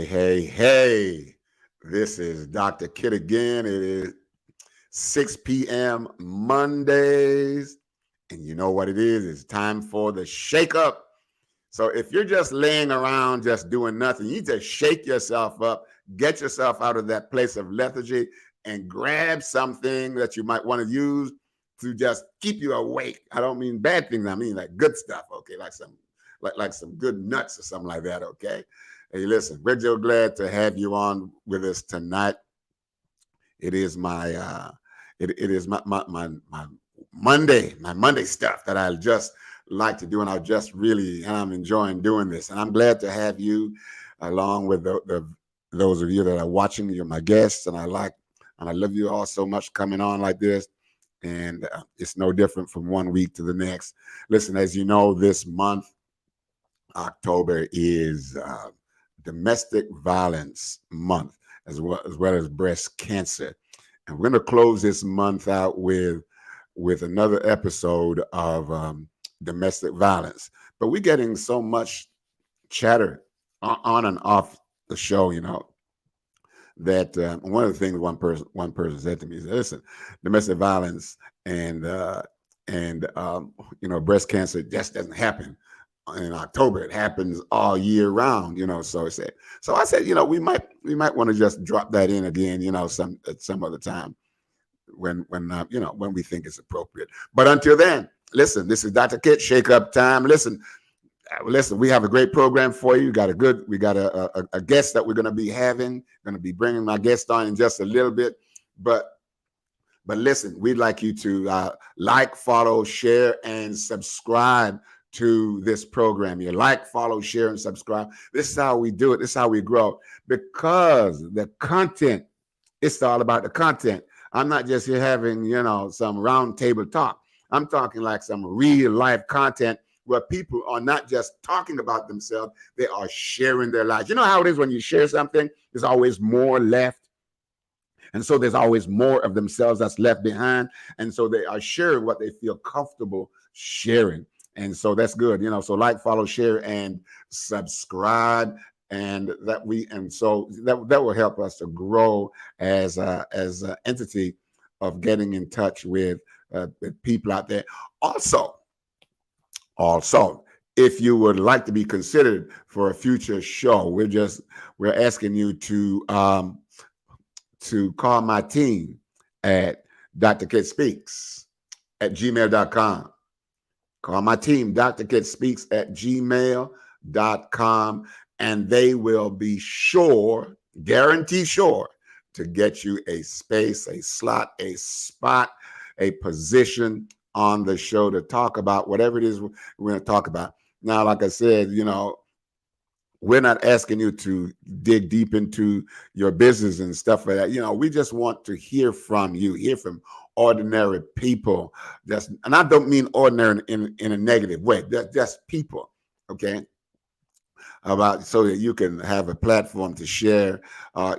Hey. This is Dr. Kid again. It is 6 p.m. Mondays. And you know what it is? It's time for the shake up. So if you're just laying around just doing nothing, you need to shake yourself up, get yourself out of that place of lethargy, and grab something that you might want to use to just keep you awake. I don't mean bad things, I mean like good stuff, okay? Like some good nuts or something like that, okay? Hey, listen, we're so glad to have you on with us tonight. It is my Monday stuff that I just like to do, and I'm enjoying doing this, and I'm glad to have you along with those of you that are watching. You're my guests, and I love you all so much coming on like this, and it's no different from one week to the next. Listen, as you know, this month, October, is Domestic Violence Month, as well as breast cancer. And we're going to close this month out with another episode of domestic violence. But we're getting so much chatter on and off the show, that one of the things one person said to me is, listen, domestic violence and breast cancer just doesn't happen in October. It happens all year round, So I said, we might want to just drop that in again, some other time when we think it's appropriate. But until then, listen, this is Dr. Kit, Shake Up Time. Listen, we have a great program for you. We got a guest that we're going to be having. Going to be bringing my guest on in just a little bit, but listen, we'd like you to like, follow, share, and subscribe to this program. You like, follow, share, and subscribe. This is how we do it. This is how we grow, because the content, it's all about the content. I'm not just here having, some round table talk. I'm talking like some real life content where people are not just talking about themselves, they are sharing their lives. You know how it is when you share something, there's always more left. And so there's always more of themselves that's left behind. And so they are sharing what they feel comfortable sharing. And so that's good, so like, follow, share, and subscribe. And that will help us to grow as an entity of getting in touch with people out there. Also, if you would like to be considered for a future show, we're asking you to call my team at drkidspeaks@gmail.com. Call my team, drkidspeaks@gmail.com, and they will be guarantee sure, to get you a space, a slot, a spot, a position on the show to talk about whatever it is we're going to talk about. Now, like I said, we're not asking you to dig deep into your business and stuff like that. We just want to hear from you, hear from ordinary people. And I don't mean ordinary in a negative way. Just people, okay? So that you can have a platform to share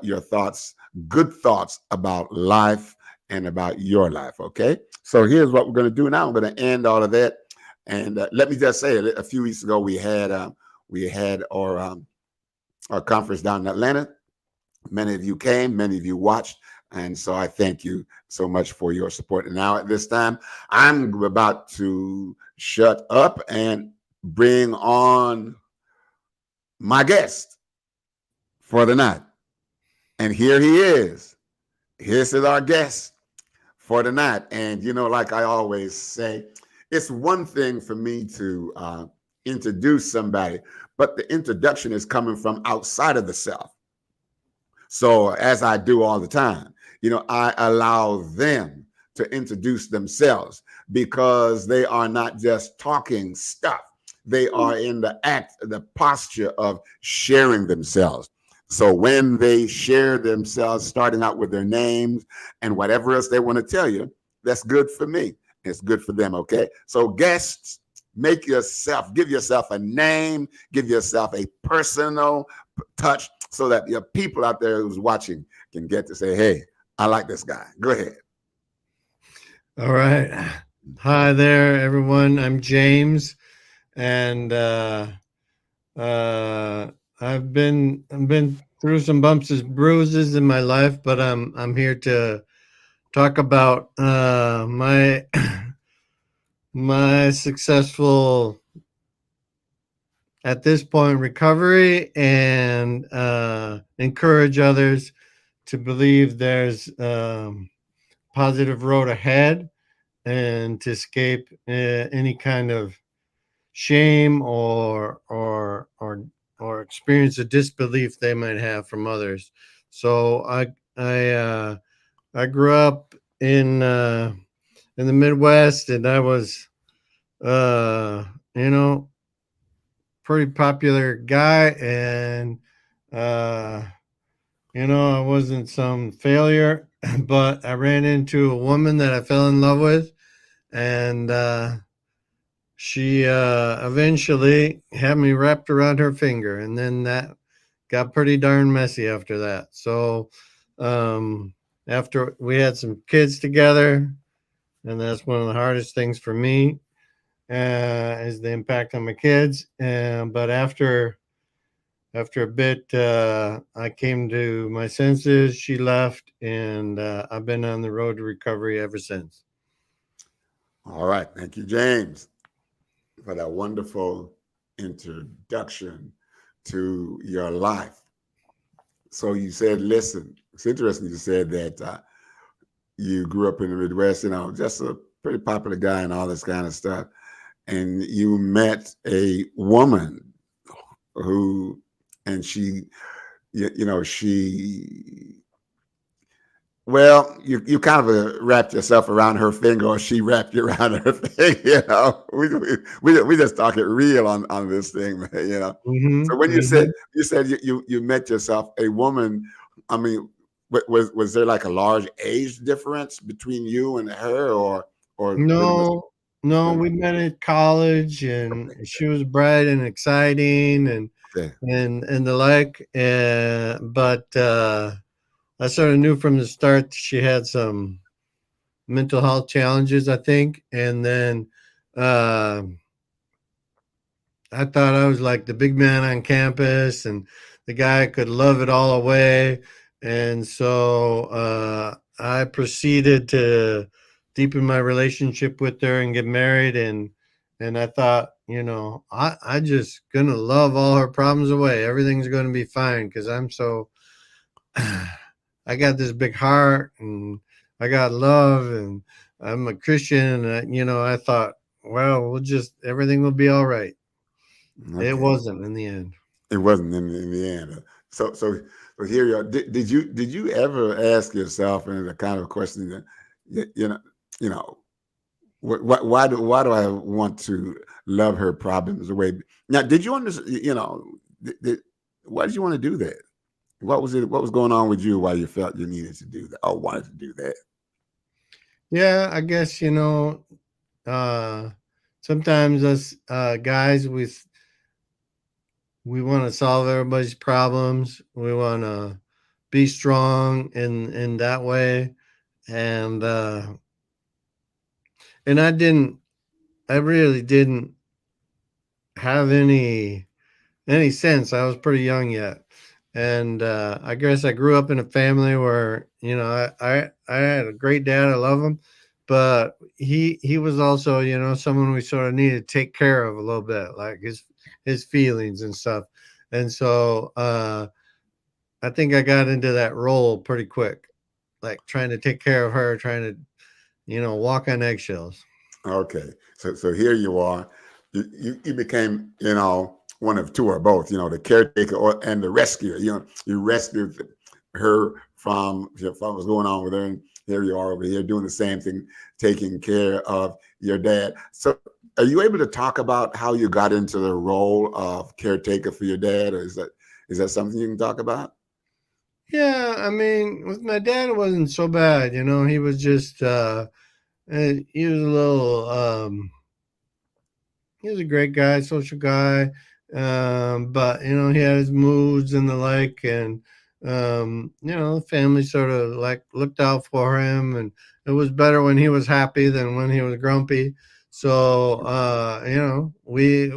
your thoughts, good thoughts about life and about your life, okay? So here's what we're going to do now. I'm going to end all of that. And let me just say, a few weeks ago, we had our conference down in Atlanta. Many of you came, many of you watched. And so I thank you so much for your support. And now at this time, I'm about to shut up and bring on my guest for the night. And here he is. This is our guest for the night. And, like I always say, it's one thing for me to introduce somebody, but the introduction is coming from outside of the self. So as I do all the time, I allow them to introduce themselves, because they are not just talking stuff. They are in the posture of sharing themselves. So when they share themselves, starting out with their names and whatever else they want to tell you, that's good for me. It's good for them, okay? So guests, give yourself a name, give yourself a personal touch, so that your people out there who's watching can get to say, hey, I like this guy. Go ahead. All right. Hi there, everyone. I'm James, and I've been through some bumps and bruises in my life, but I'm here to talk about my my successful at this point recovery and encourage others to believe there's positive road ahead and to escape any kind of shame or experience of disbelief they might have from others. So I grew up in the Midwest, and I was uh, you know pretty popular guy, and uh, I wasn't some failure, but I ran into a woman that I fell in love with, and she eventually had me wrapped around her finger, and then that got pretty darn messy after that. So, um, after we had some kids together, and that's one of the hardest things for me is the impact on my kids. But after a bit, I came to my senses. She left, and I've been on the road to recovery ever since. All right. Thank you, James, for that wonderful introduction to your life. So you said, listen, it's interesting you said that you grew up in the Midwest, just a pretty popular guy and all this kind of stuff. And you met a woman who, and she, she, well, you kind of wrapped yourself around her finger, or she wrapped you around her finger. We just talk it real on this thing, man. So when you said you met yourself a woman, I mean, was there like a large age difference between you and her, or No, no, we met at college, and okay, she was bright and exciting, okay, and the like. But I sort of knew from the start she had some mental health challenges, I think. And then uh, I thought I was like the big man on campus, and the guy could love it all away. And so I proceeded to deepen my relationship with her and get married. And I thought, I just gonna love all her problems away. Everything's gonna be fine because I'm so I got this big heart, and I got love, and I'm a Christian. And I thought, well, everything will be all right. It okay. wasn't in the end. It wasn't in the end. So here you are. Did you ever ask yourself, and the kind of question that you know why do I want to love her problems away? Now, did you understand? Why did you want to do that? What was it? What was going on with you? Why you felt you needed to do that or wanted to do that? Yeah, I guess uh, sometimes us guys we want to solve everybody's problems. We want to be strong in that way, and and I really didn't have any sense. I was pretty young yet. And I guess I grew up in a family where, I had a great dad. I love him. But he was also, someone we sort of needed to take care of a little bit, like his feelings and stuff. And so I think I got into that role pretty quick, like trying to take care of her, trying to, walk on eggshells. Okay, so here you are. You became one of two or both. The caretaker and the rescuer. You rescued her from what's going on with her, and here you are over here doing the same thing, taking care of your dad. So, are you able to talk about how you got into the role of caretaker for your dad, or is that something you can talk about? Yeah, I mean, with my dad, it wasn't so bad. He was just, he was a little, he was a great guy, social guy. But he had his moods and the like, and the family sort of like looked out for him, and it was better when he was happy than when he was grumpy. So we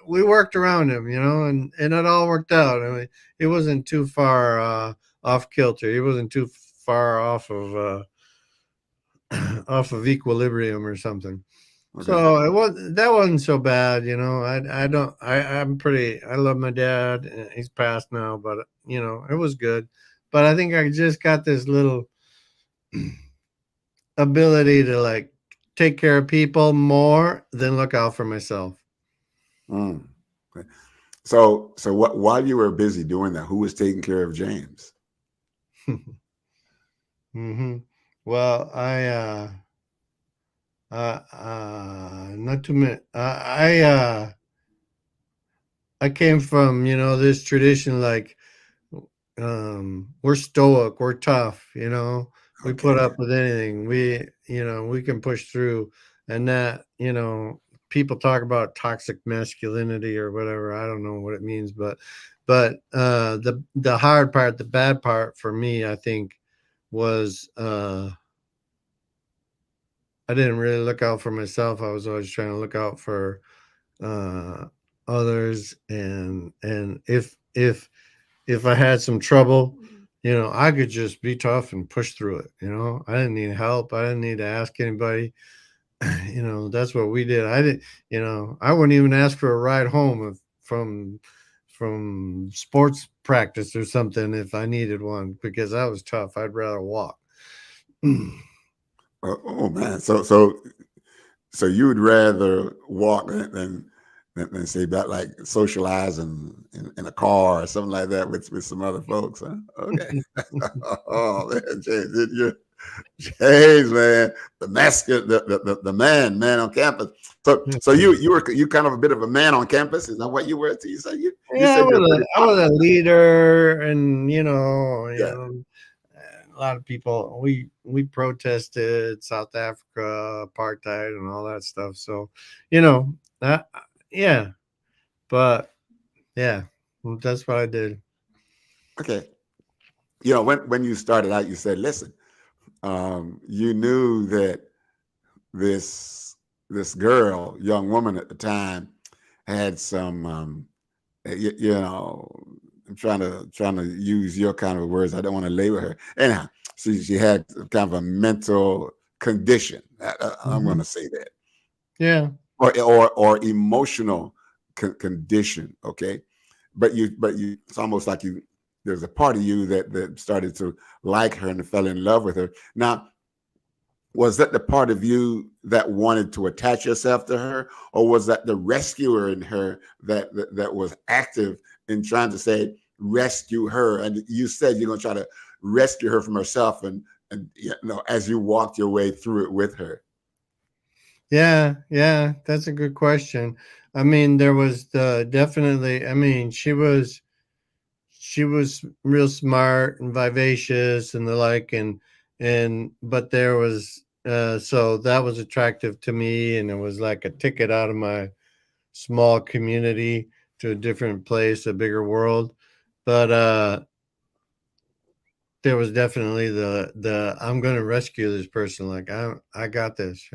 we worked around him, and it all worked out. I mean, he wasn't too far off kilter. He wasn't too far off of off of equilibrium or something. Okay. So that wasn't so bad. I don't I'm pretty I love my dad. He's passed now, but it was good. But I think I just got this little ability to like take care of people more than look out for myself. Mm. Okay. So what? While you were busy doing that, who was taking care of James? hmm Well, not too many. I came from this tradition like we're stoic, we're tough, we put Okay. up with anything. We can push through, and that people talk about toxic masculinity or whatever. I don't know what it means, but the hard part, the bad part for me, I think, was I didn't really look out for myself. I was always trying to look out for uh others, and if I had some trouble, I could just be tough and push through it. I didn't need help. I didn't need to ask anybody. That's what we did. I didn't, I wouldn't even ask for a ride home from sports practice or something if I needed one because I was tough. I'd rather walk. Oh man. So you would rather walk than say about like socialize in a car or something like that with some other folks, huh? Okay. Oh man, James, man, the masculine, the man on campus. So you kind of a bit of a man on campus. Is that what you were? You Yeah, said you're pretty I was a popular. leader, and Yeah. a lot of people. We protested South Africa apartheid and all that stuff. So, that yeah, but yeah, that's what I did. Okay. When you started out, you said, listen, you knew that this this girl, young woman at the time, had some I'm trying to use your kind of words. I don't want to label her. Anyhow, she had kind of a mental condition. I'm going Mhm. to say that, Yeah. or emotional condition. Okay, but you, it's almost like you. There's a part of you that started to like her and fell in love with her. Now, was that the part of you that wanted to attach yourself to her, or was that the rescuer in her that was active in trying to say rescue her? And you said you're going to try to rescue her from herself, and as you walked your way through it with her. Yeah, yeah, that's a good question. I mean, there was definitely. I mean, she was real smart and vivacious and the like, and but there was so that was attractive to me, and it was like a ticket out of my small community to a different place, a bigger world. But there was definitely the I'm going to rescue this person, like I got this.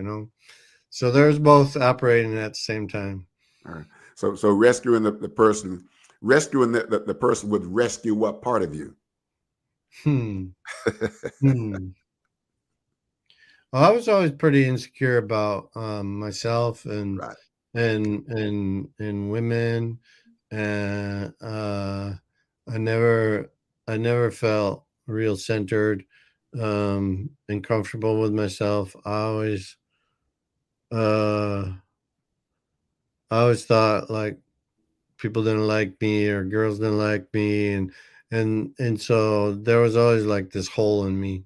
So there's both operating at the same time. All right. So rescuing the person, rescuing the person would rescue what part of you? Hmm. Hmm. Well, I was always pretty insecure about myself and Right. women, and I never I never felt real centered and comfortable with myself. Uh, I always thought like people didn't like me or girls didn't like me, and so there was always like this hole in me.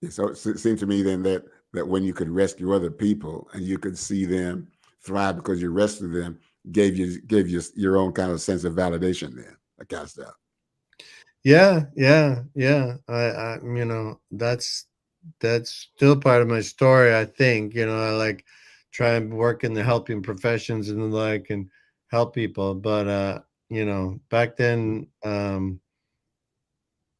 So it seemed to me then that when you could rescue other people and you could see them thrive because you rescued them, gave you your own kind of sense of validation. Then that kind of stuff. Yeah, yeah, yeah. That's still part of my story. I think I like try and work in the helping professions and the like, and help people. But back then,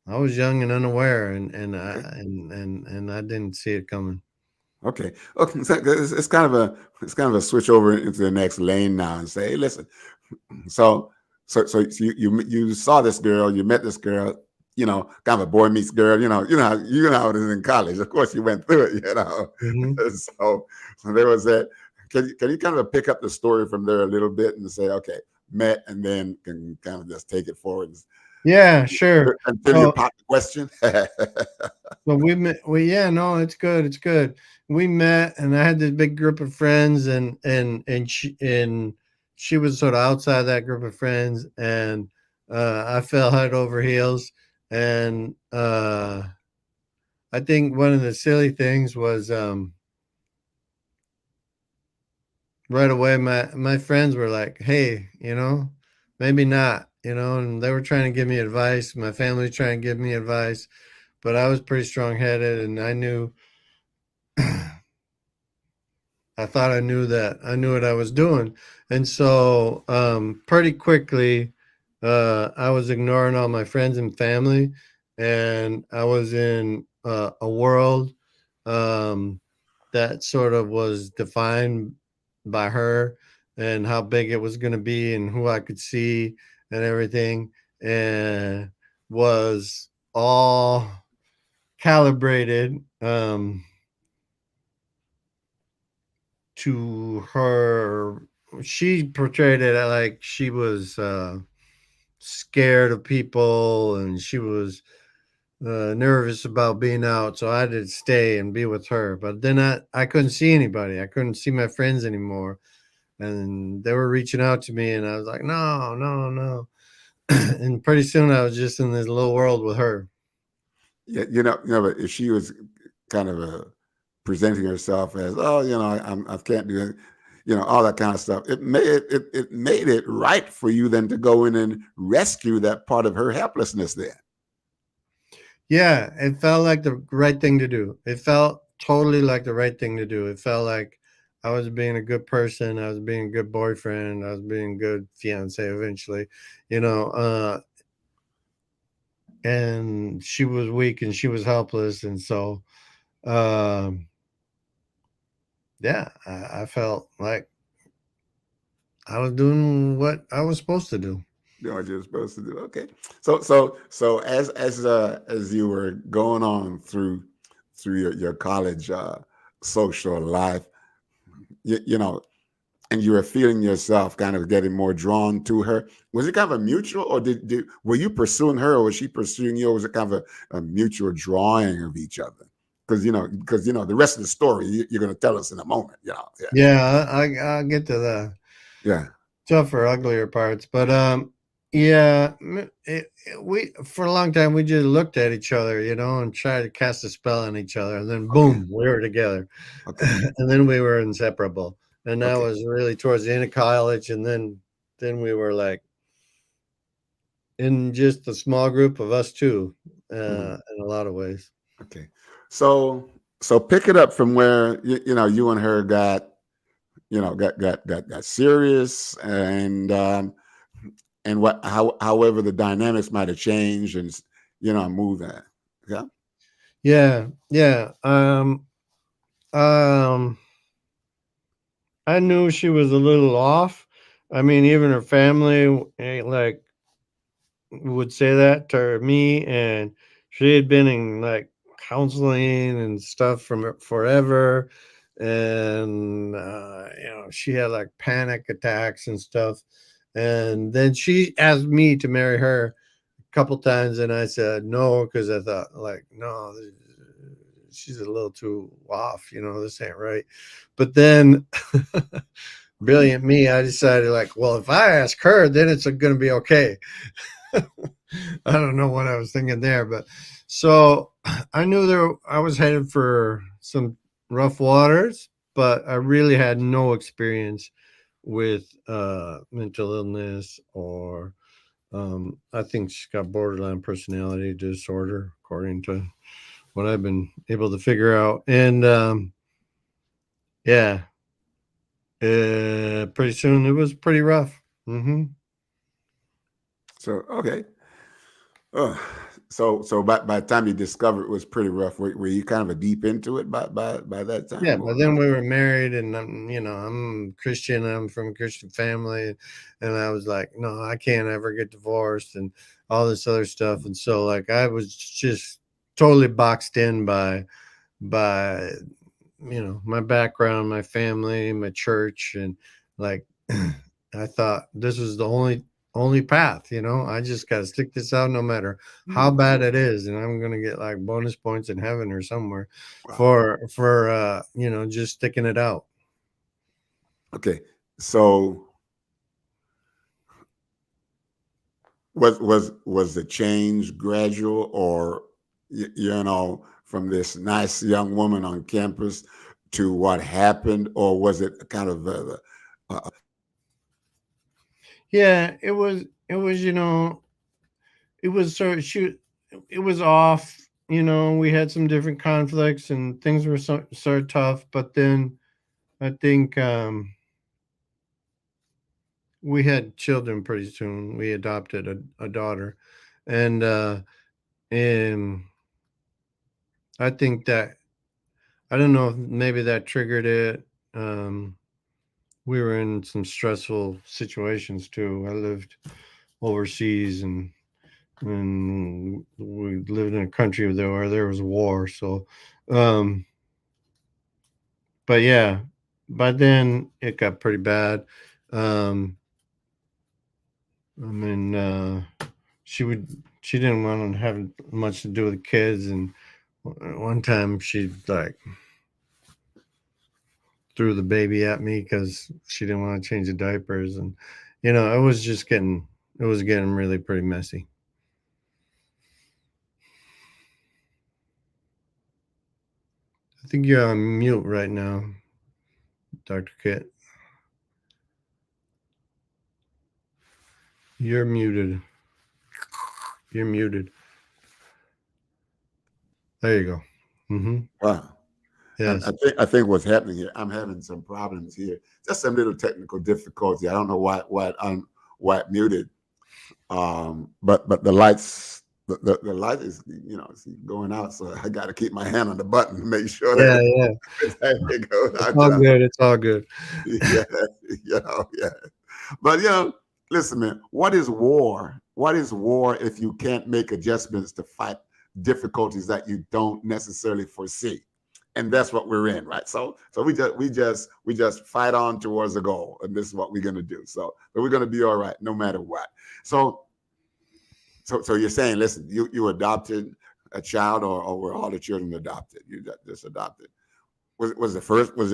I was young and unaware, and Okay. I didn't see it coming. Okay. Okay. So it's kind of a switch over into the next lane now and say, hey, listen. So so you saw this girl, you met this girl, kind of a boy meets girl, how it is in college. Of course, you went through it. Hmm. So there was that. Can you kind of pick up the story from there a little bit and say, okay, met, and then can kind of just take it forward Yeah, sure. until you So, pop the question? so we met. Yeah, no, it's good. It's good. We met, and I had this big group of friends, and she was sort of outside that group of friends, and I fell head over heels, and I think one of the silly things was right away my friends were like, "Hey, maybe not," and they were trying to give me advice. My family was trying to give me advice, but I was pretty strong headed, and I knew. I thought I knew that I knew what I was doing, and so pretty quickly, I was ignoring all my friends and family, and I was in a world um, that sort of was defined by her and how big it was going to be and who I could see and everything, and was all calibrated to her. She portrayed it like she was scared of people and she was nervous about being out, so I had to stay and be with her. But then I couldn't see anybody. I couldn't see my friends anymore, and they were reaching out to me, and I was like, no, no, no. And pretty soon I was just in this little world with her. Yeah, but if she was kind of presenting herself as, oh, I can't do it, all that kind of stuff. It made it right for you then to go in and rescue that part of her helplessness. Then, Yeah, it felt like the right thing to do. It felt totally like the right thing to do. It felt like I was being a good person. I was being a good boyfriend. I was being a good fiance eventually, you know. And she was weak and she was helpless, and so um, yeah, I felt like I was doing what I was supposed to do. what you're supposed to do. Okay, so as you were going on through your college social life, you, you know, and you were feeling yourself kind of getting more drawn to her. Was it kind of a mutual, or were you pursuing her, or was she pursuing you, or was it kind of a mutual drawing of each other? Because the rest of the story you're going to tell us in a moment. Yeah, Yeah, I'll get to the yeah. tougher, uglier parts, but yeah, we for a long time we just looked at each other, and tried to cast a spell on each other, and then Okay, boom, we were together, okay, and then we were inseparable, and that okay. was really towards the end of college, and then we were like in just a small group of us two, Mhm. in a lot of ways. Okay. So pick it up from where you and her got serious, and however the dynamics might have changed, and move that. Yeah. Yeah, yeah. Um, I knew she was a little off. I mean, even her family, like would say that to me, and she had been in like counseling and stuff from forever, and she had like panic attacks and stuff, and then she asked me to marry her a couple times, and I said no because I thought like no, she's a little too off, this ain't right. But then Hmm. brilliant me, I decided like, well, if I ask her, then it's going to be okay. I don't know what I was thinking there, but so I knew I was headed for some rough waters, but I really had no experience with mental illness or I think she's got borderline personality disorder, according to what I've been able to figure out. And yeah, pretty soon it was pretty rough. Hmm. So okay. Oh. So by the time you discovered it was pretty rough, were you kind of a deep into it by that Yeah, time? but Or then we were married, and I'm Christian. I'm from a Christian family, and I was like, no, I can't ever get divorced, and all this other stuff. And so, like, I was just totally boxed in by my background, my family, my church, and like I thought this was the only path. I just got to stick this out no matter how Mhm. bad it is, and I'm gonna get like bonus points in heaven or somewhere Wow. for just sticking it out. Okay. So was the change gradual, or from this nice young woman on campus to what happened, or was it kind of Yeah, it was sort of shoot it was off. We had some different conflicts and things were sort of tough, but then I think we had children pretty soon. We adopted a daughter, and and I think that I don't know if maybe that triggered it. Um, we were in some stressful situations too. I lived overseas, and we lived in a country where there was war. So, um, but yeah, by then it got pretty bad. Um, I mean, she didn't want to have much to do with kids, and one time she like threw the baby at me because she didn't want to change the diapers, and it was getting really pretty messy. I think you're on mute right now, Dr. Kit. You're muted. You're muted. There you go. Mm-hmm. wow? And Yes. I think what's happening here, I'm having some problems here. Just some little technical difficulty. I don't know why it muted. But the lights, the light is it's going out, so I got to keep my hand on the button to make sure that Yeah, yeah. it goes It's out. all good. It's all good. Yeah, yeah. But listen, man. What is war? What is war if you can't make adjustments to fight difficulties that you don't necessarily foresee? And that's what we're in, right? So we just fight on towards the goal, and this is what we're gonna do. So we're gonna be all right no matter what. So so you're saying, listen, you adopted a child, or were all the children adopted? You just adopted. Was it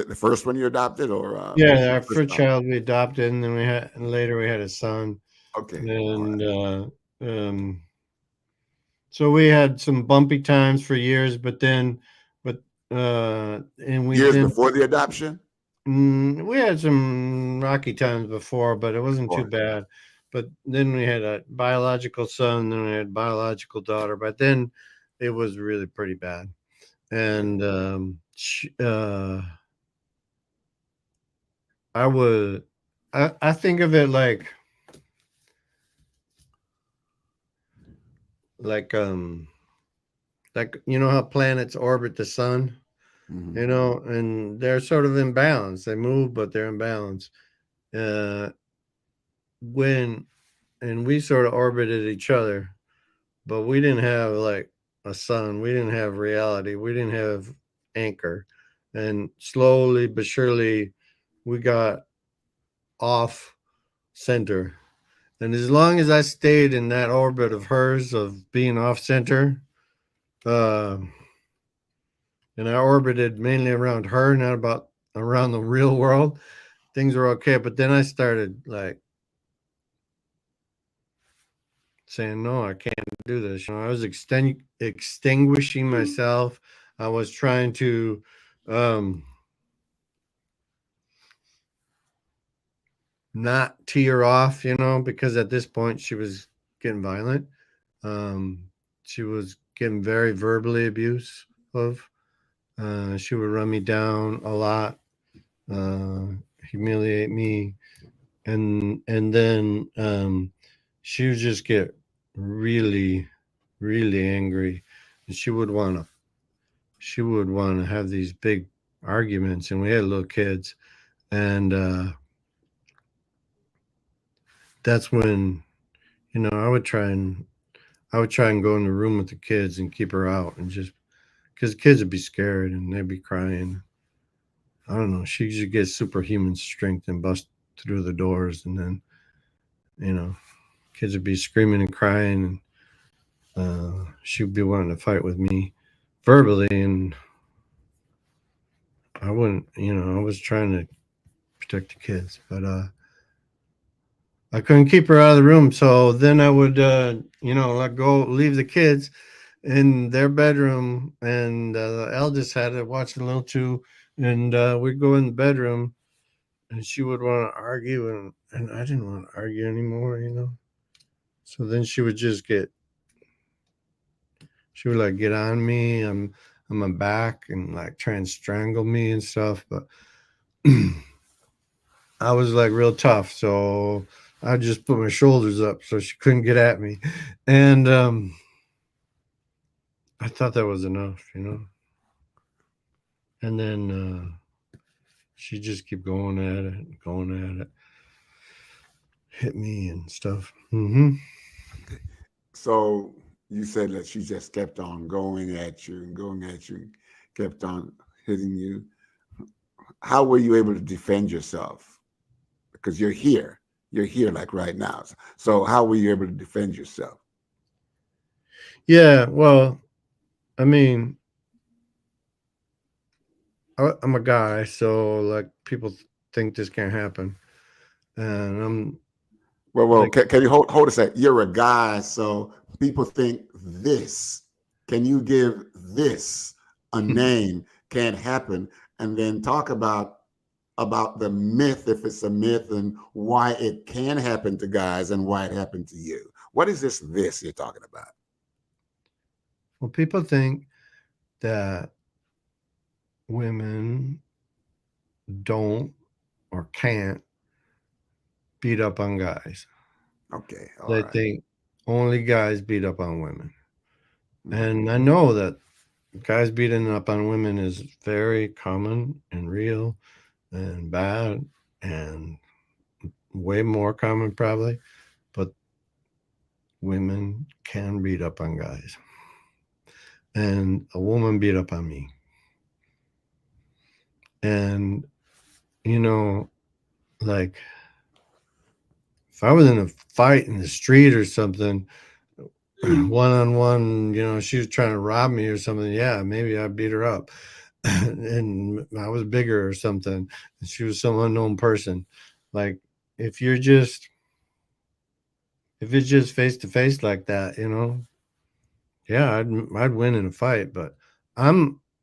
the first one you adopted, or Yeah, our first first child? child we adopted, and then later we had a son, Okay, all right. and um, so we had some bumpy times for years, but and we Years then before the adoption. we had some rocky times before, but it wasn't too Or bad. But then we had a biological son, then we had a biological daughter, but then it was really pretty bad. yeah. And I would, I think of it like um like how planets orbit the sun, Hmm. and they're sort of in balance. They move, but they're in balance. Uh, when and we sort of orbited each other, but we didn't have like a sun. We didn't have reality. We didn't have anchor, and slowly but surely, we got off center. And as long as I stayed in that orbit of hers of being off center, uh, and I orbited mainly around her, not about around the real world, things were okay. But then I started like saying, no, I can't do this. I was extinguishing myself. I was trying to um, not tee her off, because at this point she was getting violent. Um, she was getting very verbally abusive. She would run me down a lot, uh, humiliate me, and then she would just get really. really angry, and she would want to have these big arguments, and we had little kids, and that's when I would try and go in the room with the kids and keep her out, and just because the kids would be scared and they'd be crying. I don't know. She should get superhuman strength and bust through the doors, and then you know, kids would be screaming and crying, and she'd be wanting to fight with me verbally, and I wouldn't. I was trying to protect the kids, but I couldn't keep her out of the room. So then I would, leave the kids in their bedroom, and the eldest had to watch the little two, and we'd go in the bedroom, and she would want to argue, and I didn't want to argue anymore. So then she would like get on me, on my back, and like try and strangle me and stuff. But I was like real tough, so I just put my shoulders up so she couldn't get at me, and I thought that was enough. And then she just keep going at it, going at it, hit me and stuff. So you said that she just kept on going at you and going at you, kept on hitting you. How were you able to defend yourself? Because you're here like right now. So how were you able to defend yourself? Yeah, well, I mean, I'm a guy, so like people think this can't happen, and I'm Well, like, can you hold a second? You're a guy, so people think this. Can you give this a name? Can't happen, and then talk about the myth, if it's a myth, and why it can happen to guys and why it happened to you. What is this you're talking about? well, people think that women don't or can't beat up on guys. Okay, all They right. think only guys beat up on women. Mhm. And I know that guys beating up on women is very common and real and bad and way more common, probably. But women can beat up on guys. And a woman beat up on me. And, you know, like if I was in a fight in the street or something, one on one, she was trying to rob me or something. Yeah, maybe I beat her up. And I was bigger or something. And she was some unknown person. Like if you're just if it's just face to face like that, yeah, I'd win in a fight. But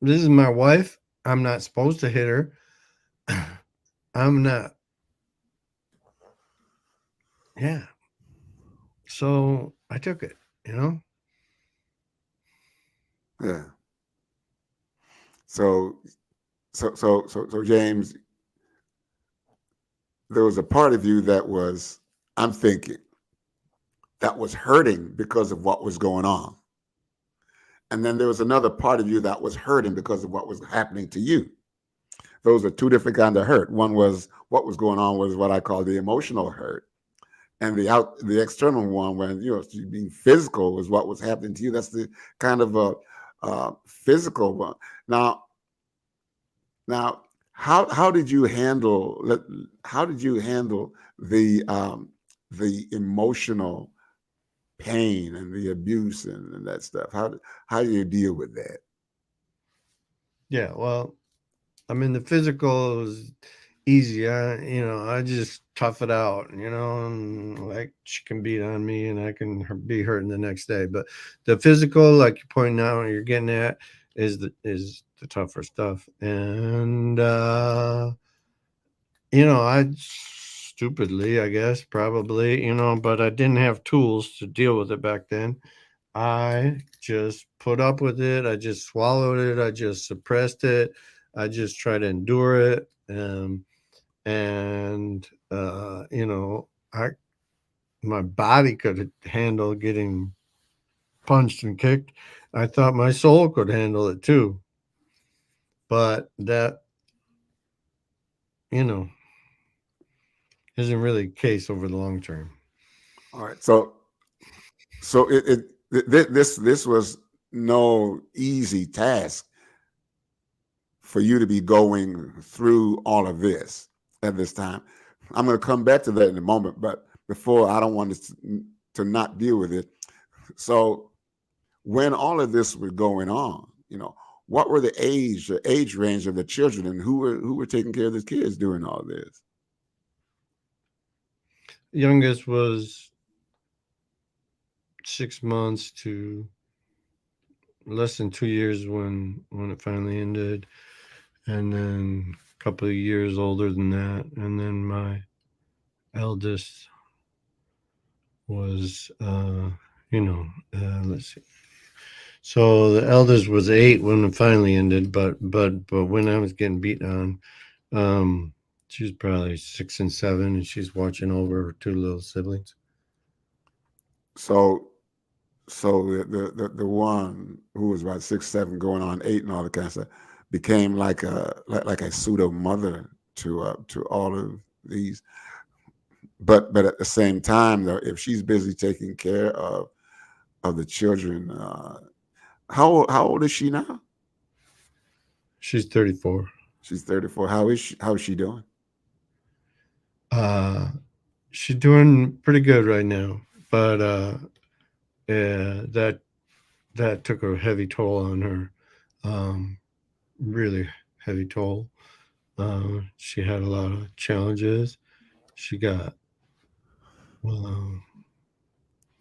this is my wife. I'm not supposed to hit her. I'm not. Yeah. So I took it. Yeah. So so James, there was a part of you that was, I'm thinking, that was hurting because of what was going on. And then there was another part of you that was hurting because of what was happening to you. Those are two different kinds of hurt. One was what was going on was what I call the emotional hurt. And the external one, when you being physical, was what was happening to you. That's the kind of a physical one. Now, how did you handle the emotional pain and the abuse and that stuff? How do you deal with that? Yeah. Well, I mean, the physical is easy. I just tough it out, and like she can beat on me and I can be hurting the next day. But the physical, like you're pointing out, you're getting at, is the tougher stuff. And, I stupidly, I guess, probably, but I didn't have tools to deal with it back then. I just put up with it. I just swallowed it. I just suppressed it. I just tried to endure it. And I my body could handle getting punched and kicked. I thought my soul could handle it too. But that, you know, isn't really the case over the long term. All right. So this was no easy task for you to be going through all of this at this time. I'm going to come back to that in a moment, but before, I don't want to not deal with it. So when all of this was going on, what were the age range of the children, and who were taking care of the kids during all this? Youngest was 6 months to less than 2 years when it finally ended, and then a couple of years older than that, and then my eldest was let's see. So the eldest was 8 when it finally ended, but when I was getting beat on, she was probably 6 and 7, and she's watching over her 2 little siblings. So the one who was about 6, 7, going on 8, and all the kind of stuff became like a pseudo mother to all of these. But at the same time, though, if she's busy taking care of the children, how old is she now? She's 34. She's 34. How is she doing? She's doing pretty good right now, but yeah, that took a heavy toll on her, really heavy toll. She had a lot of challenges. She got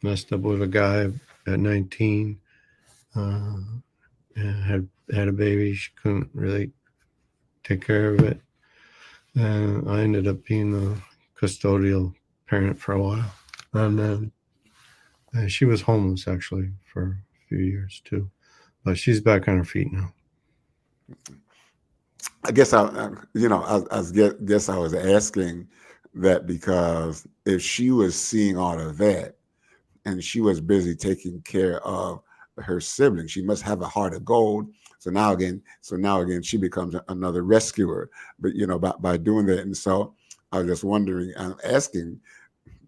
messed up with a guy at 19. And had a baby. She couldn't really take care of it. And I ended up being the custodial parent for a while. And then she was homeless actually for a few years too. But she's back on her feet now. I guess guess I was asking that because if she was seeing all of that and she was busy taking care of her siblings, she must have a heart of gold. So now again, she becomes another rescuer. But by doing that, and so I was just wondering, I'm asking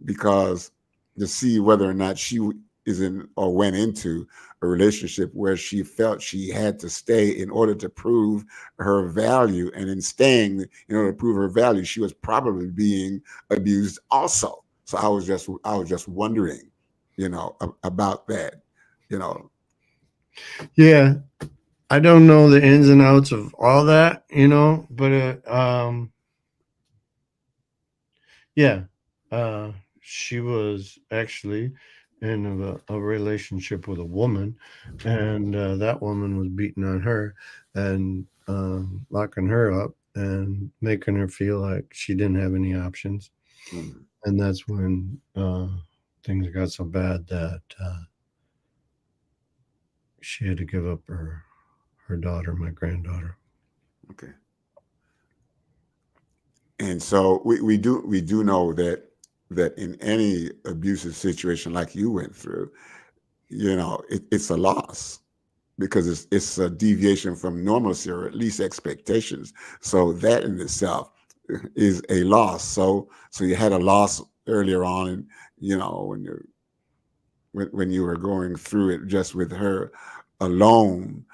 because to see whether or not she is in or went into a relationship where she felt she had to stay in order to prove her value, and in staying in order to prove her value, she was probably being abused also. So I was just wondering, about that, Yeah, I don't know the ins and outs of all that, but yeah, she was actually in a relationship with a woman, and that woman was beating on her and locking her up and making her feel like she didn't have any options. Mm. And that's when things got so bad that she had to give up her daughter, my granddaughter. Okay. And so we do know that in any abusive situation like you went through, it's a loss because it's a deviation from normalcy, or at least expectations. So that in itself is a loss. So you had a loss earlier on, and when you were going through it just with her alone,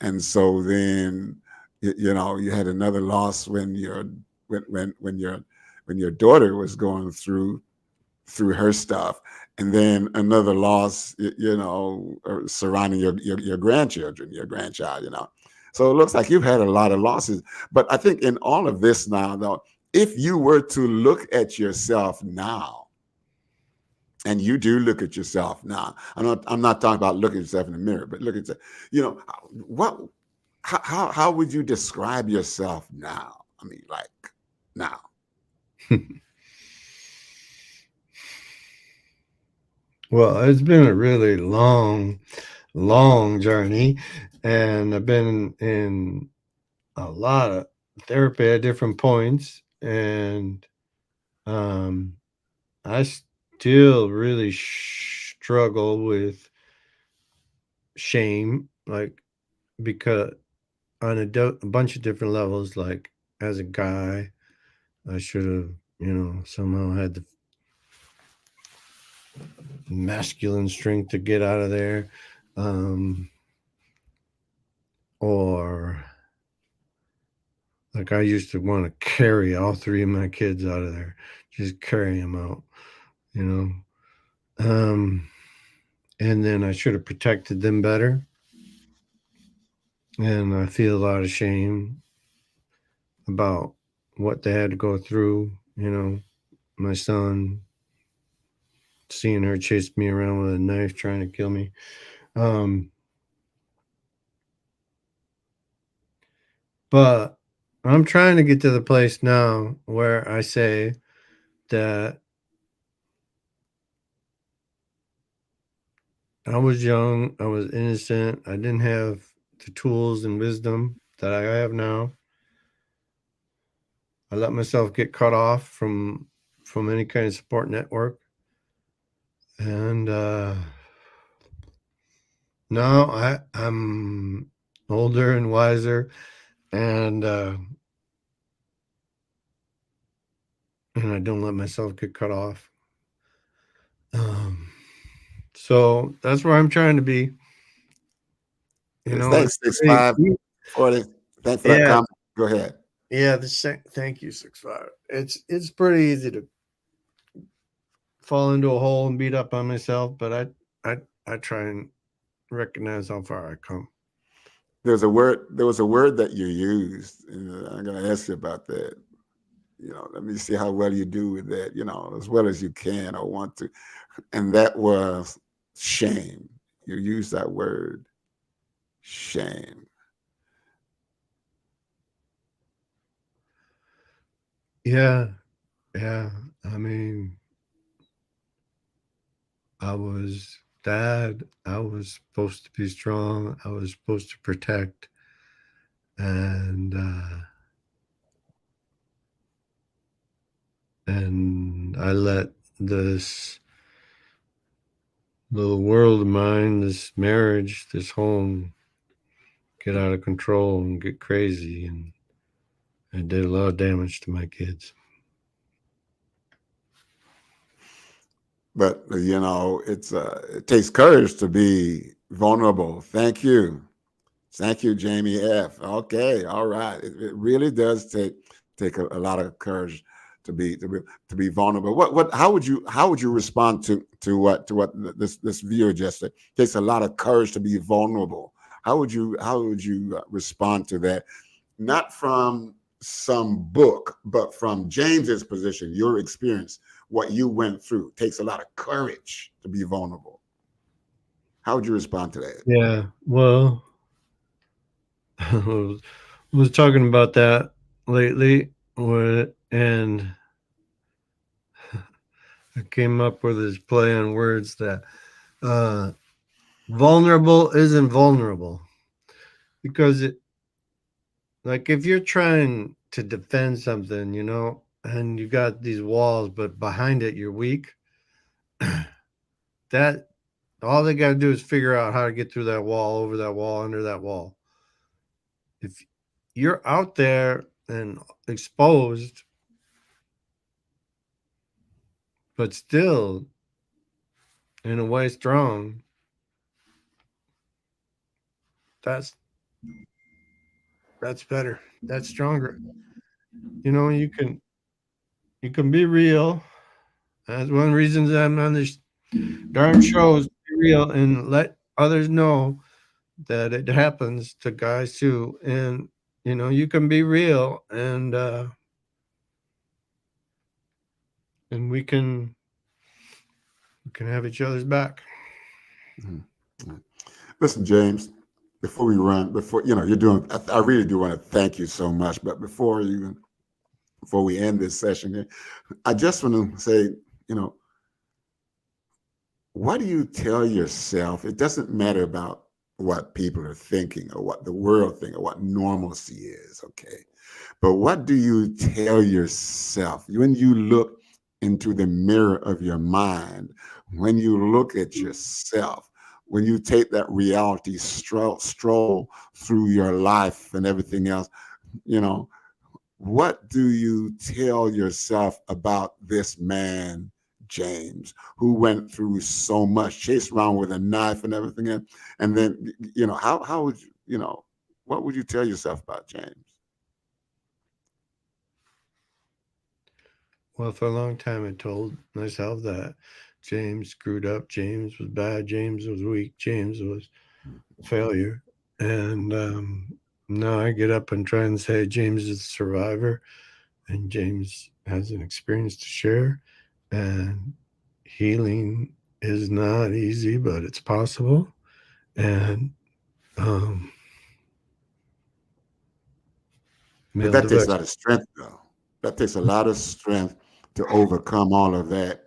and so then you had another loss when your daughter was going through her stuff, and then another loss, surrounding your grandchildren, your grandchild, So it looks like you've had a lot of losses. But I think in all of this now, though, if you were to look at yourself now, and you do look at yourself now, I'm not talking about looking at yourself in the mirror, but look at what, how would you describe yourself now? I mean, like now. Well, it's been a really long journey, and I've been in a lot of therapy at different points, and I still really struggle with shame, like, because on a bunch of different levels, like as a guy, I should have, somehow had the masculine strength to get out of there. Um, or like I used to want to carry all three of my kids out of there, just carry them out, you know. And then I should have protected them better. And I feel a lot of shame about what they had to go through, my son, seeing her chase me around with a knife trying to kill me. But I'm trying to get to the place now where I say that I was young, I was innocent, I didn't have the tools and wisdom that I have now. I let myself get cut off from any kind of support network. And now I'm older and wiser, and I don't let myself get cut off. So that's where I'm trying to be. Thanks, 6'5", 40. Thanks for that Yeah, comment. Go ahead. yeah. Thank you, 6'5". It's pretty easy to fall into a hole and beat up on myself, but I try and recognize how far I come. There was a word that you used, and I'm going to ask you about that. Let me see how well you do with that, as well as you can or want to. And that was shame. You used that word, shame. Yeah, yeah. I mean, I was dad. I was supposed to be strong. I was supposed to protect, and I let this little world of mine, this marriage, this home, get out of control and get crazy, and I did a lot of damage to my kids. But it takes courage to be vulnerable. Thank you, Jamie F. Okay, all right. It really does take a lot of courage to be vulnerable. How would you respond to what this viewer just said? It takes a lot of courage to be vulnerable. How would you respond to that? Not from some book, but from James's position, your experience, what you went through. It takes a lot of courage to be vulnerable. How would you respond to that? Yeah, well, I was talking about that lately, and I came up with this play on words that vulnerable isn't vulnerable, because like if you're trying to defend something, and you got these walls, but behind it you're weak, that all they got to do is figure out how to get through that wall, over that wall, under that wall. If you're out there and exposed, but still in a way strong, that's better. That's stronger. You can be real. That's one reason that I'm on this darn show, is be real and let others know that it happens to guys too. And you can be real, and we can have each other's back. Mm-hmm. Listen, James, before we run, you're doing, I really do want to thank you so much. But before we end this session here, I just want to say, what do you tell yourself? It doesn't matter about what people are thinking or what the world thinks or what normalcy is, okay? But what do you tell yourself when you look into the mirror of your mind, when you look at yourself? when you take that reality stroll through your life and everything else, you know, what do you tell yourself about this man, James, who went through so much, chased around with a knife and everything else? And then, you know, how would you, you know, what would you tell yourself about James? Well, for a long time, I told myself that James screwed up. James was bad. James was weak. James was a failure. And now I get up and try and say James is a survivor, and James has an experience to share. And healing is not easy, but it's possible. And um, But male that takes a device. lot of strength, though. That takes a lot of strength to overcome all of that.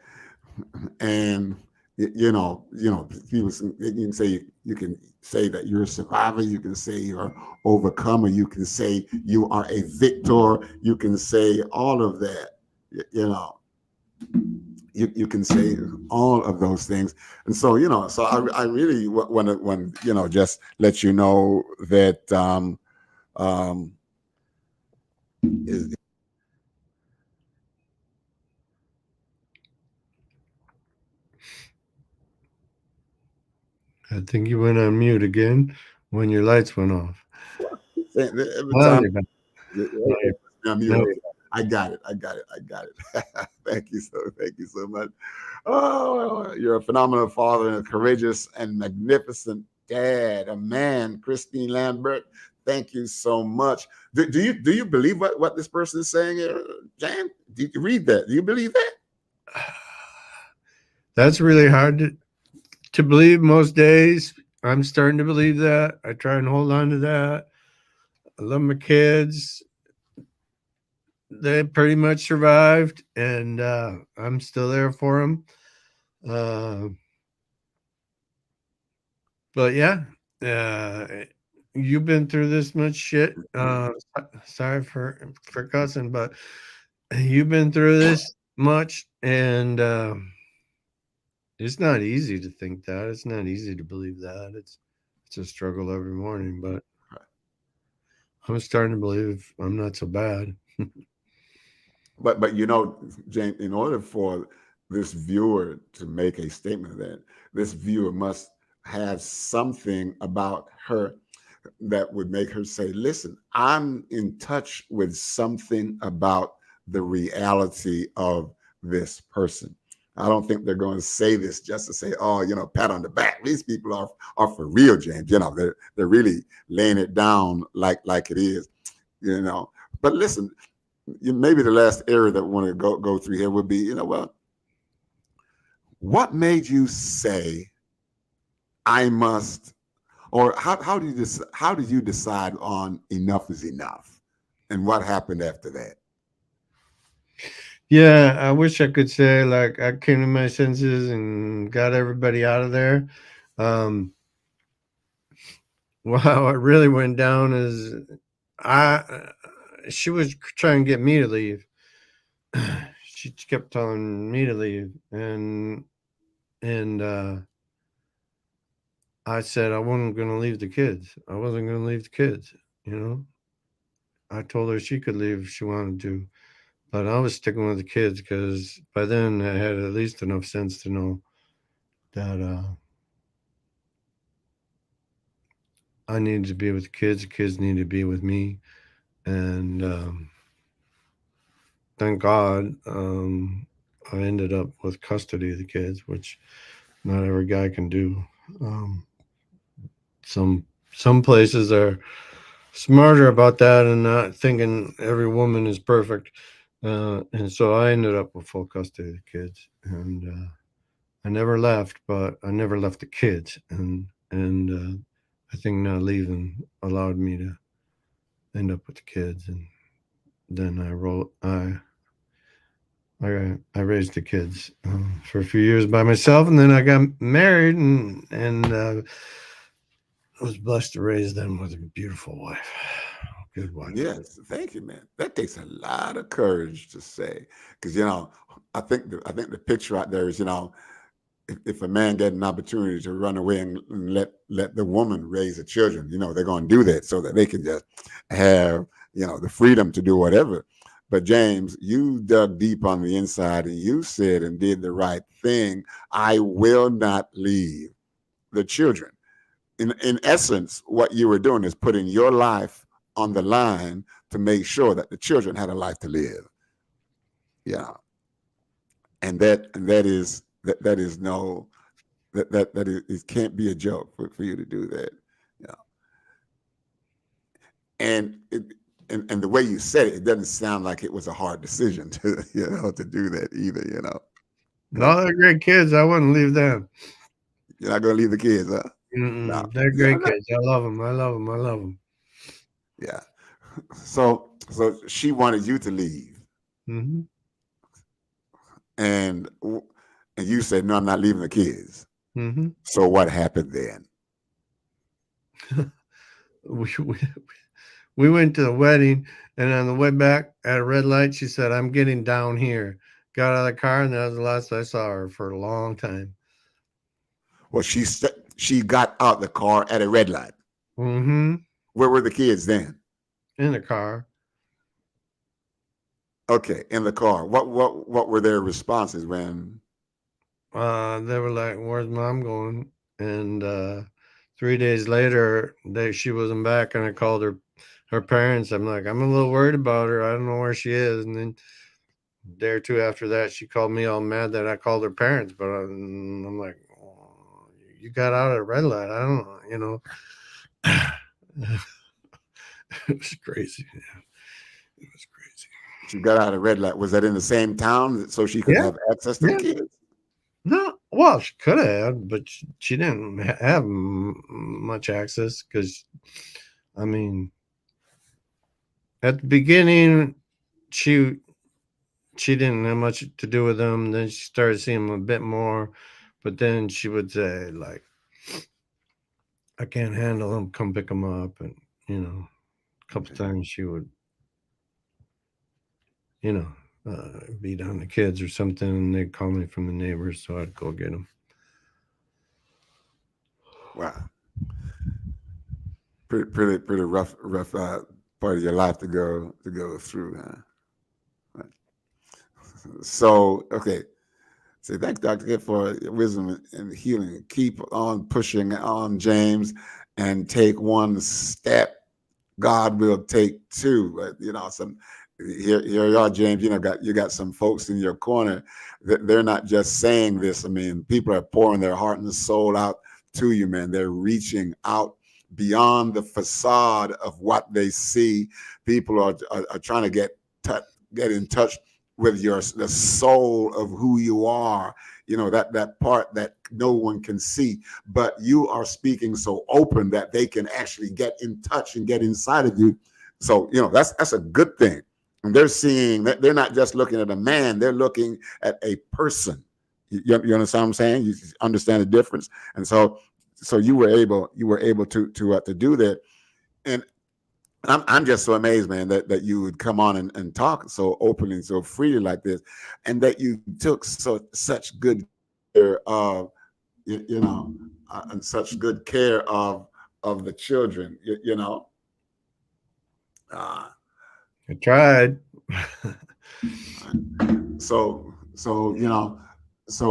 And people, you can say, you can say that you're a survivor. You can say you're overcomer. You can say you are a victor. You can say all of that. You know, you can say all of those things. And so, so I really want to, just let you know that um, is, I think you went on mute again when your lights went off. every Well, time you're back. No, I'm no. muted. I got it. I got it. I got it. Thank you so much. Oh, you're a phenomenal father and a courageous and magnificent dad, a man, Christine Lambert. Thank you so much. Do you believe what this person is saying here, Jan? Did you read that? Do you believe that? That's really hard to believe most days. I'm starting to believe that. I try and hold on to that. I love my kids. They pretty much survived, and I'm still there for them. Uh, but yeah, uh, you've been through this much shit. Sorry for cussing, but you've been through this much, and it's not easy to think that. It's not easy to believe that. It's a struggle every morning, but I'm starting to believe I'm not so bad. But James, in order for this viewer to make a statement, that this viewer must have something about her that would make her say, listen, I'm in touch with something about the reality of this person. I don't think they're going to say this just to say, oh, pat on the back. These people are for real, James. They're really laying it down like it is, you know. But listen, maybe the last area that we want to go through here would be, what made you say I must, or how did you decide on enough is enough, and what happened after that? Yeah, I wish I could say like I came to my senses and got everybody out of there. Um, well, how it really went down is I she was trying to get me to leave. She kept telling me to leave, and I said I wasn't going to leave the kids. I wasn't going to leave the kids. You know, I told her she could leave if she wanted to, but I was sticking with the kids because by then I had at least enough sense to know that I needed to be with the kids. The kids needed to be with me, and thank God I ended up with custody of the kids, which not every guy can do. Um, some some places are smarter about that and not thinking every woman is perfect. And so I ended up with full custody of the kids, and I never left, but I never left the kids, and I think not leaving allowed me to end up with the kids, and then I raised the kids for a few years by myself, and then I got married, and was blessed to raise them with a beautiful wife, good wife. Yes, thank you, man. That takes a lot of courage to say, because I think the picture out there is, if a man get an opportunity to run away and let the woman raise the children, they're going to do that so that they can just have the freedom to do whatever. But James, you dug deep on the inside and you said and did the right thing. I will not leave the children. In essence, what you were doing is putting your life on the line to make sure that the children had a life to live. Yeah, and that is no that is, it can't be a joke for you to do that. Yeah, and and the way you said it, it doesn't sound like it was a hard decision to to do that either. No, they're great kids. I wouldn't leave them. You're not gonna leave the kids, huh? No. They're Yeah, great kids. I love them. I love them. I love them. yeah. So she wanted you to leave, Mm-hmm. and you said, "No, I'm not leaving the kids." Mm-hmm. So what happened then? We went to the wedding, and on the way back at a red light, she said, "I'm getting down here." Got out of the car, and that was the last I saw her for a long time. Well, she got out the car at a red light. Mm-hmm. Where were the kids then? In the car. Okay, in the car. What were their responses when? They were like, "Where's mom going?" And 3 days later, she wasn't back, and I called her parents. I'm like, "I'm a little worried about her. I don't know where she is." And then a day or two after that, she called me all mad that I called her parents. But I'm like, oh, "You got out at a red light. I don't know, It was crazy. Yeah. It was crazy. She got out of red light. Was that in the same town so she could Yeah. have access to the kids? No, well, she could have, but she didn't have much access because, I mean, at the beginning, she didn't have much to do with them. Then she started seeing them a bit more, but then she would say like, "I can't handle them. Come pick them up," and a couple times she would, you know, beat on the kids or something, and they'd call me from the neighbors, so I'd go get them. Wow, pretty rough part of your life to go through, huh? So okay, so thanks, Dr. Gibb, for your wisdom and healing. Keep on pushing on, James, and take one step. God will take two. But here you are, James. You got some folks in your corner that they're not just saying this. I mean, people are pouring their heart and soul out to you, man. They're reaching out beyond the facade of what they see. People are trying to get in touch with the soul of who you are. That part that no one can see, but you are speaking so open that they can actually get in touch and get inside of you. So that's a good thing. And they're seeing that they're not just looking at a man; they're looking at a person. You understand what I'm saying? You understand the difference. And so you were able to do that. And I'm just so amazed, man, that you would come on and talk so openly and so freely like this, and that you took such good care of, and such good care of the children. Uh, I tried. so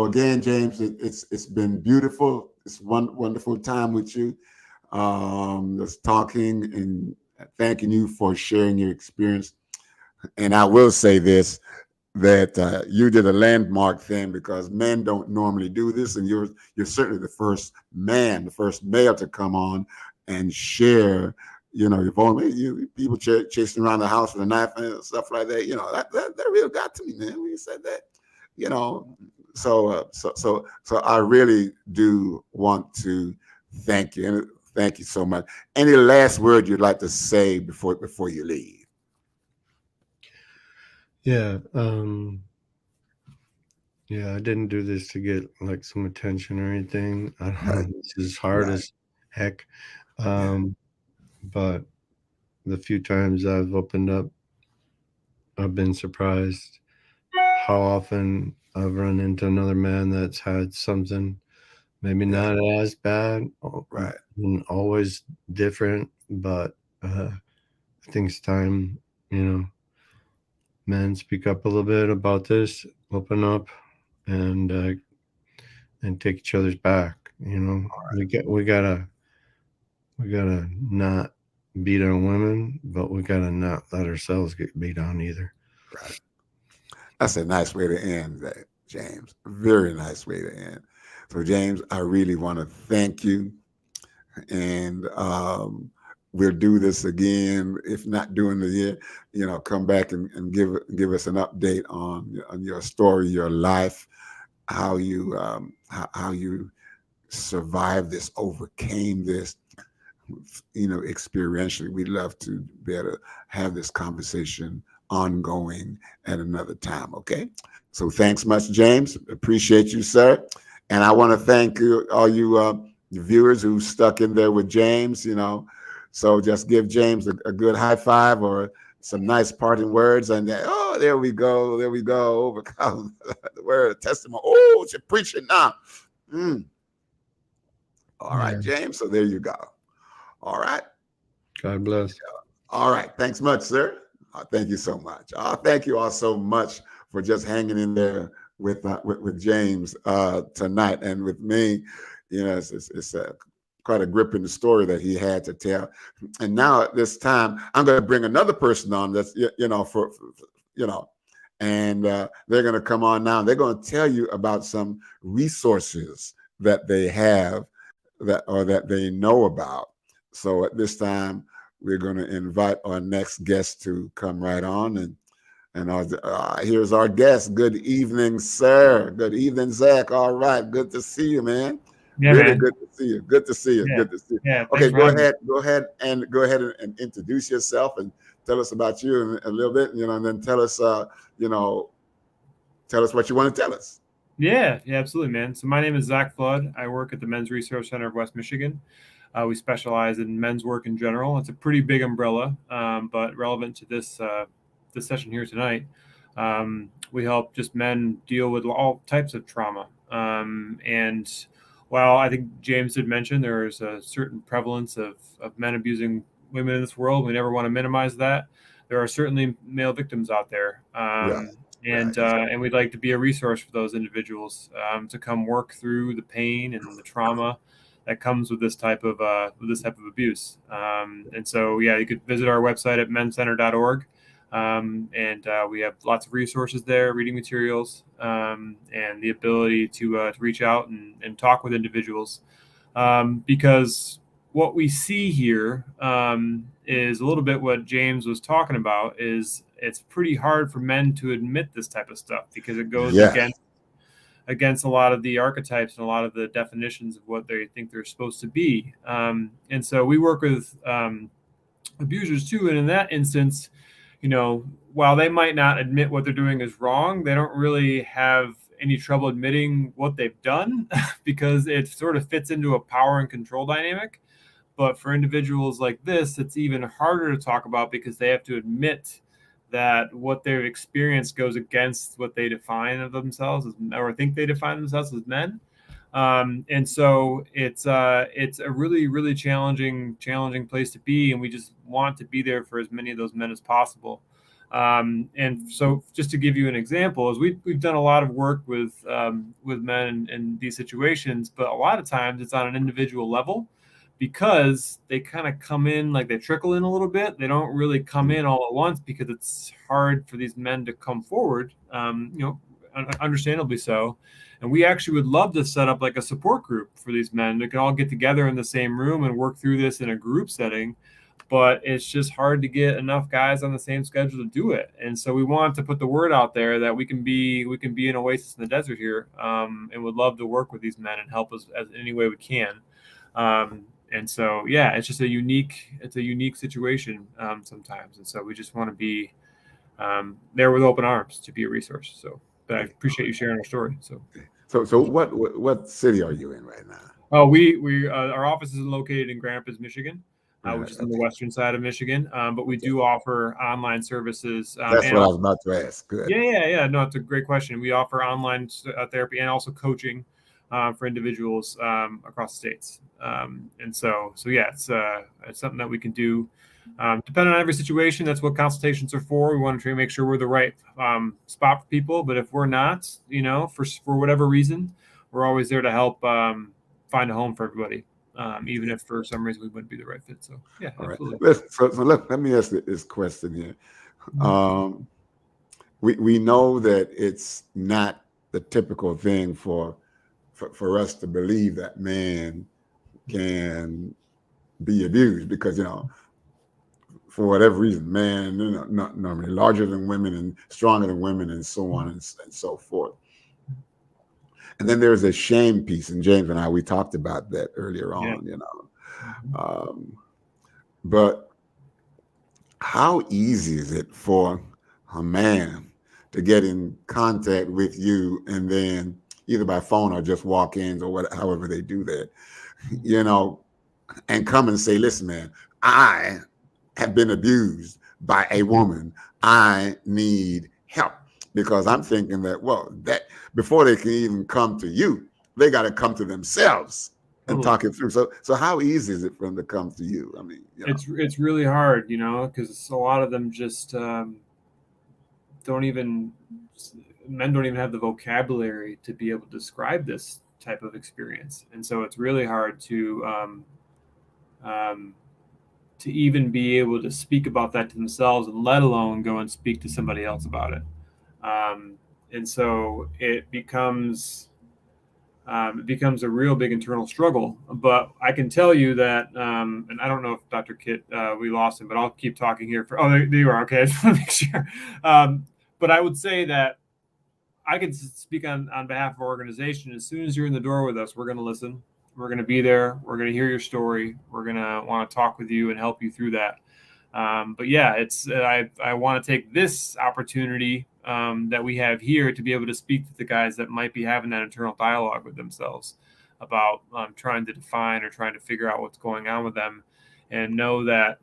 again, James, it's been beautiful. It's one wonderful time with you, just talking and thanking you for sharing your experience. And I will say this, that you did a landmark thing, because men don't normally do this, and you're certainly the first male to come on and share. You've only people chasing around the house with a knife and stuff like that. That really got to me, man, when you said that. So I really do want to thank you, and thank you so much. Any last word you'd like to say before you leave? Yeah. Yeah, I didn't do this to get like some attention or anything. I don't know. This is hard Right. as heck. But the few times I've opened up, I've been surprised how often I've run into another man that's had something maybe Yeah. not as bad, Right. and always different, but I think it's time, you know, men speak up a little bit about this, open up, and take each other's back. You know, we gotta not beat on women, but we gotta not let ourselves get beat on either. Right. That's a nice way to end that, James. Very nice way to end. So, James, I really want to thank you. And we'll do this again, if not during the year. Come back and give us an update on your story, your life, how you survived this, overcame this. Experientially, we'd love to be able to have this conversation ongoing at another time. Okay. So thanks much, James. Appreciate you, sir. And I want to thank you, all you viewers who stuck in there with James. So just give James a good high five or some nice parting words. And there we go. There we go. Overcome the word of testimony. Oh, you're preaching now. All right, James. So there you go. All right. God bless. All right. Thanks much, sir. Thank you so much. Thank you all so much for just hanging in there with James tonight and with me. It's quite a gripping story that he had to tell. And now at this time, I'm going to bring another person on that's, and they're going to come on now. They're going to tell you about some resources that they have that they know about. So at this time, we're going to invite our next guest to come right on. And here's our guest. Good evening, sir. Good evening, Zach. All right. Good to see you, man. Yeah, really man. good to see you. Good to see you. Yeah. Good to see you. Yeah. Okay, Go ahead. Go ahead and introduce yourself and tell us about you a little bit, and then tell us what you want to tell us. Yeah, absolutely, man. So my name is Zach Flood. I work at the Men's Resource Center of West Michigan. We specialize in men's work in general. It's a pretty big umbrella, but relevant to this session here tonight. We help just men deal with all types of trauma. And while I think James did mention there is a certain prevalence of men abusing women in this world, we never want to minimize that. There are certainly male victims out there. And we'd like to be a resource for those individuals to come work through the pain and the trauma that comes with this type of abuse. And so, you could visit our website at menscenter.org. And we have lots of resources there, reading materials, and the ability to reach out and talk with individuals. Because what we see here is a little bit what James was talking about. Is it's pretty hard for men to admit this type of stuff because it goes against a lot of the archetypes and a lot of the definitions of what they think they're supposed to be. And so we work with abusers too. And in that instance, while they might not admit what they're doing is wrong, they don't really have any trouble admitting what they've done because it sort of fits into a power and control dynamic. But for individuals like this, it's even harder to talk about because they have to admit that what they've experienced goes against what they define of themselves as, or think they define themselves as men. And so it's a really, really challenging place to be. And we just want to be there for as many of those men as possible. And so just to give you an example, is we've done a lot of work with men in these situations, but a lot of times it's on an individual level because they kind of come in, like they trickle in a little bit. They don't really come in all at once because it's hard for these men to come forward, understandably so. And we actually would love to set up like a support group for these men. They can all get together in the same room and work through this in a group setting. But it's just hard to get enough guys on the same schedule to do it. And so we want to put the word out there that we can be an oasis in the desert here, and would love to work with these men and help us as any way we can. And so, it's just a unique situation sometimes. And so we just want to be there with open arms to be a resource. So, but I appreciate you sharing our story. So what city are you in right now? Oh, we our office is located in Grand Rapids, Michigan. which is on the western side of Michigan. But we do offer online services. That's and what I was about to ask. Good. Yeah. No, it's a great question. We offer online therapy and also coaching for individuals across the states. And so yeah, it's something that we can do. Depending on every situation, that's what consultations are for. We want to try to make sure we're the right spot for people. But if we're not, for whatever reason, we're always there to help find a home for everybody, even if for some reason we wouldn't be the right fit. So yeah, All absolutely. right. So let me ask this question here. We know that it's not the typical thing for us to believe that man can be abused because, for whatever reason, man, not normally larger than women and stronger than women and so on and so forth. And then there's a shame piece, and James and I, we talked about that earlier on, but how easy is it for a man to get in contact with you and then either by phone or just walk-ins or however they do that, and come and say, listen, man, I have been abused by a woman. I need help. Because I'm thinking that, that before they can even come to you, they got to come to themselves and talk it through. So how easy is it for them to come to you? I mean, it's really hard, because a lot of them just men don't even have the vocabulary to be able to describe this type of experience, and so it's really hard to even be able to speak about that to themselves, and let alone go and speak to somebody else about it. And so it becomes a real big internal struggle. But I can tell you that, and I don't know if Dr. Kit, we lost him, but I'll keep talking here. There you are. Okay, I just want to make sure. But I would say that I can speak on behalf of our organization. As soon as you're in the door with us, we're going to listen. We're going to be there. We're going to hear your story. We're going to want to talk with you and help you through that. But yeah, I want to take this opportunity that we have here to be able to speak to the guys that might be having that internal dialogue with themselves about trying to define or trying to figure out what's going on with them, and know that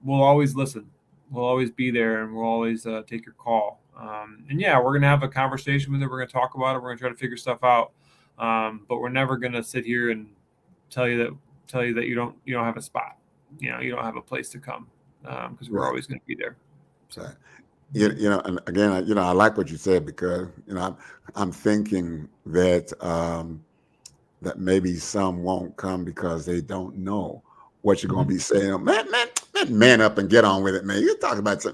we'll always listen. We'll always be there, and we'll always take your call. And yeah, we're going to have a conversation with it. We're going to talk about it. We're going to try to figure stuff out. But we're never going to sit here and tell you that you don't have a spot. You don't have a place to come, because we're always going to be there. So, and again, I like what you said, because I'm thinking that that maybe some won't come because they don't know what you're going to be saying. Man up and get on with it, man. You're talking about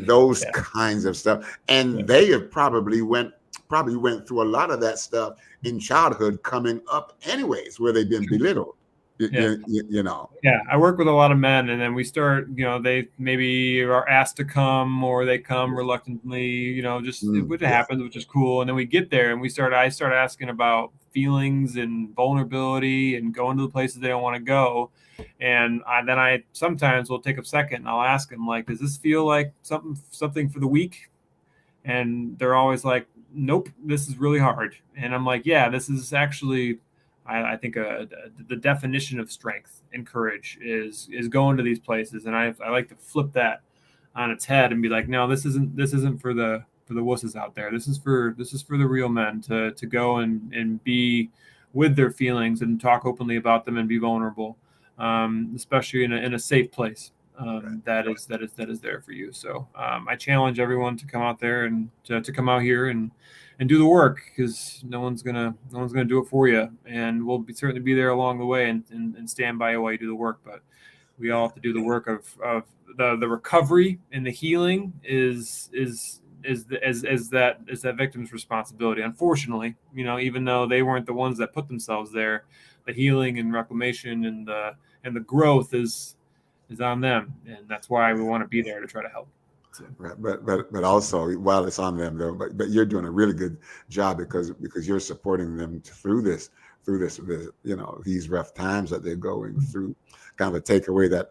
those kinds of stuff, and they have probably went through a lot of that stuff in childhood, coming up anyways, where they've been belittled. Yeah, I work with a lot of men, and then we start, they maybe are asked to come, or they come reluctantly, which happens, which is cool. And then we get there and I start asking about feelings and vulnerability and going to the places they don't want to go. And then I sometimes will take a second and I'll ask them, like, does this feel like something for the weak? And they're always like, nope, this is really hard. And I'm like, yeah, this is actually, I think the definition of strength and courage is going to these places. And I like to flip that on its head and be like, no, this isn't for the wusses out there. This is for the real men to go and be with their feelings and talk openly about them and be vulnerable, especially in a safe place. That is there for you. So I challenge everyone to come out there and to come out here and do the work, because no one's gonna do it for you, and we'll certainly be there along the way and stand by you while you do the work. But we all have to do the work of the recovery, and the healing is that victim's responsibility. Unfortunately, even though they weren't the ones that put themselves there, the healing and reclamation and the growth is on them, and that's why we want to be there to try to help. So. Right, but also, while it's on them though, but you're doing a really good job because you're supporting them through this, these rough times that they're going through, kind of take away that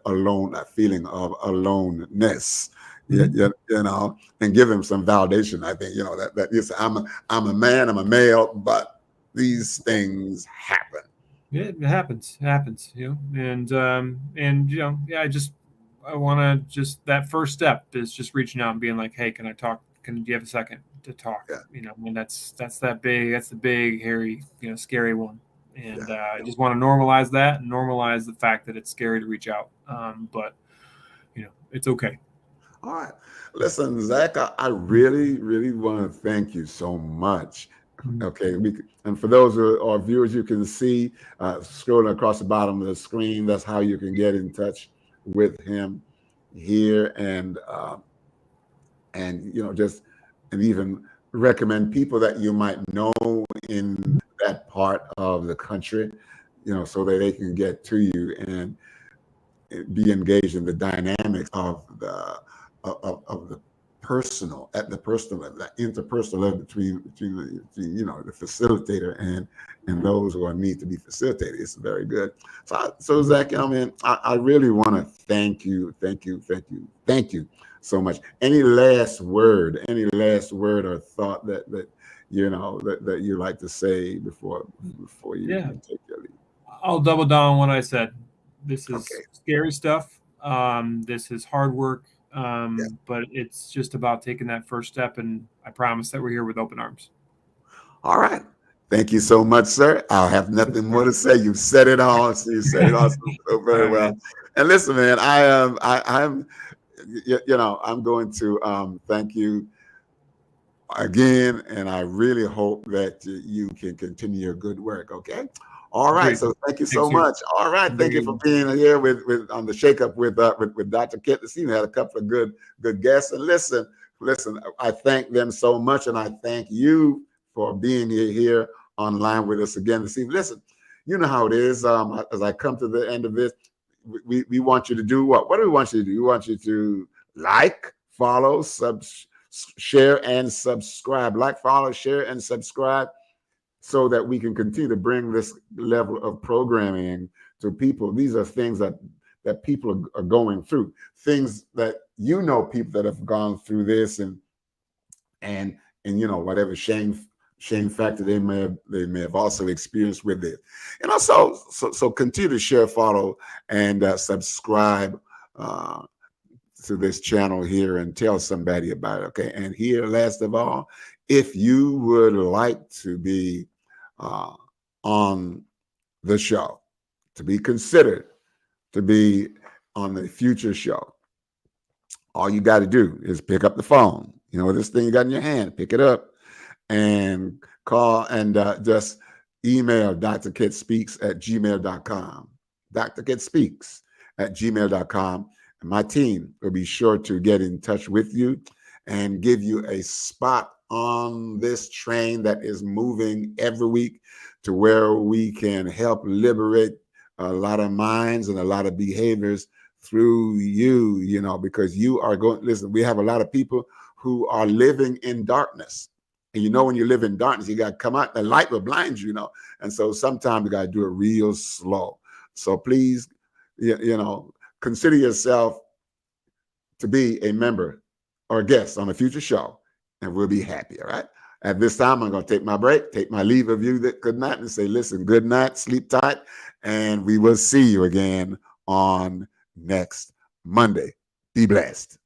feeling of aloneness, and give them some validation. I think that I'm a man, I'm a male, but these things happen. Yeah, it happens. It happens, and yeah, I want to just that first step is just reaching out and being like, hey, can I talk? Do you have a second to talk? Yeah, And that's the big, hairy, scary one. And yeah. I just want to normalize that and normalize the fact that it's scary to reach out. But it's okay. All right. Listen, Zach, I really, really want to thank you so much. Mhm. Okay. And for those our viewers, you can see scrolling across the bottom of the screen, that's how you can get in touch with him here and just and even recommend people that you might know in that part of the country, so that they can get to you and be engaged in the dynamics of the personal at the personal level, the interpersonal level between the facilitator and those who are need to be facilitated. It's very good. So Zach, I really want to thank you so much. Any last word or thought that you like to say before you Yeah, take your leave? I'll double down on what I said. This is Okay. scary stuff. This is hard work. Yeah. But it's just about taking that first step. And I promise that we're here with open arms. All right. Thank you so much, sir. I'll have nothing more to say. You said it all. You said it all so All very right, well. man. And listen, man, I'm going to thank you again, and I really hope that you can continue your good work. Okay. All right. Great. So thank you so Thanks, sir. much. All right. Have a Thank you good for one. being here with on the shake up with Dr. Kit. You had a couple of good guests. And listen, I thank them so much, and I thank you for being here online with us again this evening. Listen, you know how it is. As I come to the end of this, we want you to do what? What do we want you to do? We want you to like, follow, share, and subscribe. Like, follow, share, and subscribe so that we can continue to bring this level of programming to people. These are things that people are going through. Things that people that have gone through this and whatever shame factor they may have also experienced with it. And also so continue to share, follow, and subscribe to this channel here and tell somebody about it. Okay. And here, last of all, if you would like to be on the show, to be considered to be on the future show, all you got to do is pick up the phone. This thing you got in your hand, pick it up and call and just email drkitspeaks@gmail.com. drkitspeaks@gmail.com. And my team will be sure to get in touch with you and give you a spot on this train that is moving every week to where we can help liberate a lot of minds and a lot of behaviors through you, because you are going, listen, we have a lot of people who are living in darkness. And when you live in darkness, you got to come out, the light will blind you, And so sometimes you got to do it real slow. So please, consider yourself to be a member or a guest on a future show, and we'll be happy. All right. At this time, I'm going to take my break, take my leave of you. Good night, and say, listen, good night, sleep tight, and we will see you again on next Monday. Be blessed.